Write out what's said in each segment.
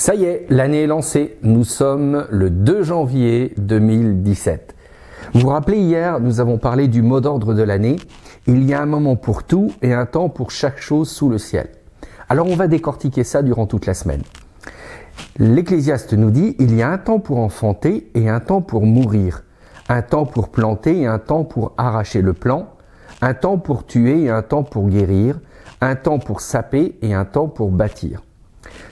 Ça y est, l'année est lancée. Nous sommes le 2 janvier 2017. Vous vous rappelez, hier, nous avons parlé du mot d'ordre de l'année. Il y a un moment pour tout et un temps pour chaque chose sous le ciel. Alors on va décortiquer ça durant toute la semaine. L'Ecclésiaste nous dit, il y a un temps pour enfanter et un temps pour mourir. Un temps pour planter et un temps pour arracher le plant. Un temps pour tuer et un temps pour guérir. Un temps pour saper et un temps pour bâtir.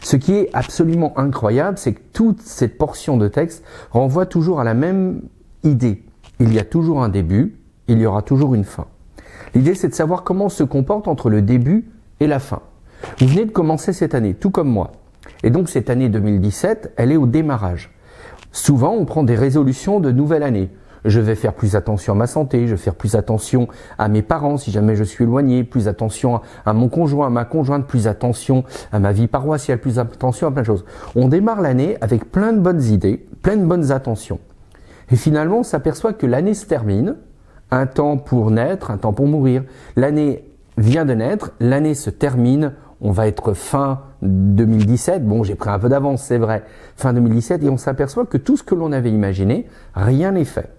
Ce qui est absolument incroyable, c'est que toute cette portion de texte renvoie toujours à la même idée. Il y a toujours un début, il y aura toujours une fin. L'idée, c'est de savoir comment on se comporte entre le début et la fin. Vous venez de commencer cette année, tout comme moi. Et donc cette année 2017, elle est au démarrage. Souvent, on prend des résolutions de nouvelle année. Je vais faire plus attention à ma santé, je vais faire plus attention à mes parents si jamais je suis éloigné, plus attention à mon conjoint, à ma conjointe, plus attention à ma vie paroissiale, plus attention à plein de choses. On démarre l'année avec plein de bonnes idées, plein de bonnes attentions. Et finalement, on s'aperçoit que l'année se termine, un temps pour naître, un temps pour mourir. L'année vient de naître, l'année se termine, on va être fin 2017, bon j'ai pris un peu d'avance c'est vrai, fin 2017, et on s'aperçoit que tout ce que l'on avait imaginé, rien n'est fait.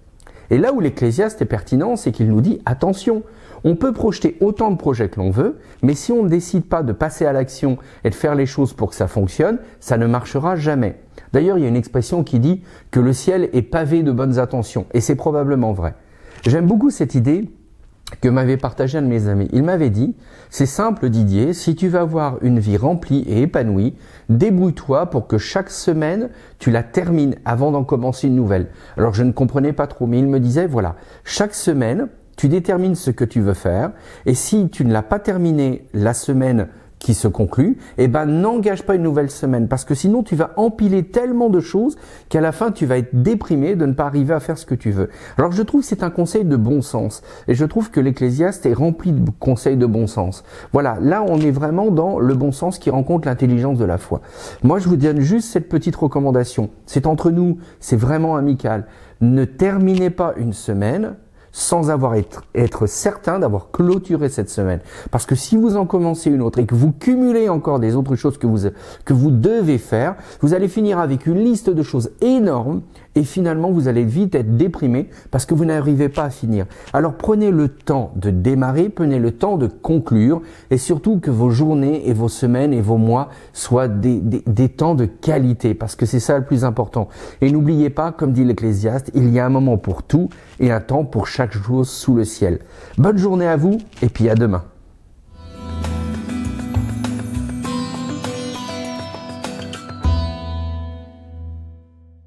Et là où l'Ecclésiaste est pertinent, c'est qu'il nous dit « Attention, on peut projeter autant de projets que l'on veut, mais si on ne décide pas de passer à l'action et de faire les choses pour que ça fonctionne, ça ne marchera jamais. » D'ailleurs, il y a une expression qui dit que le ciel est pavé de bonnes intentions, et c'est probablement vrai. J'aime beaucoup cette idée que m'avait partagé un de mes amis. Il m'avait dit « C'est simple Didier, si tu veux avoir une vie remplie et épanouie, débrouille-toi pour que chaque semaine, tu la termines avant d'en commencer une nouvelle. » Alors je ne comprenais pas trop, mais il me disait « Voilà, chaque semaine, tu détermines ce que tu veux faire et si tu ne l'as pas terminé la semaine qui se conclut, eh ben n'engage pas une nouvelle semaine parce que sinon tu vas empiler tellement de choses qu'à la fin tu vas être déprimé de ne pas arriver à faire ce que tu veux. Alors je trouve que c'est un conseil de bon sens et je trouve que l'Ecclésiaste est rempli de conseils de bon sens. Voilà, là on est vraiment dans le bon sens qui rencontre l'intelligence de la foi. Moi je vous donne juste cette petite recommandation. C'est entre nous, c'est vraiment amical. Ne terminez pas une semaine sans être certain d'avoir clôturé cette semaine. Parce que si vous en commencez une autre et que vous cumulez encore des autres choses que vous devez faire, vous allez finir avec une liste de choses énormes et finalement vous allez vite être déprimé parce que vous n'arrivez pas à finir. Alors prenez le temps de démarrer, prenez le temps de conclure et surtout que vos journées et vos semaines et vos mois soient des temps de qualité parce que c'est ça le plus important. Et n'oubliez pas, comme dit l'Ecclésiaste, il y a un moment pour tout et un temps pour chaque chose sous le ciel. Bonne journée à vous et puis à demain.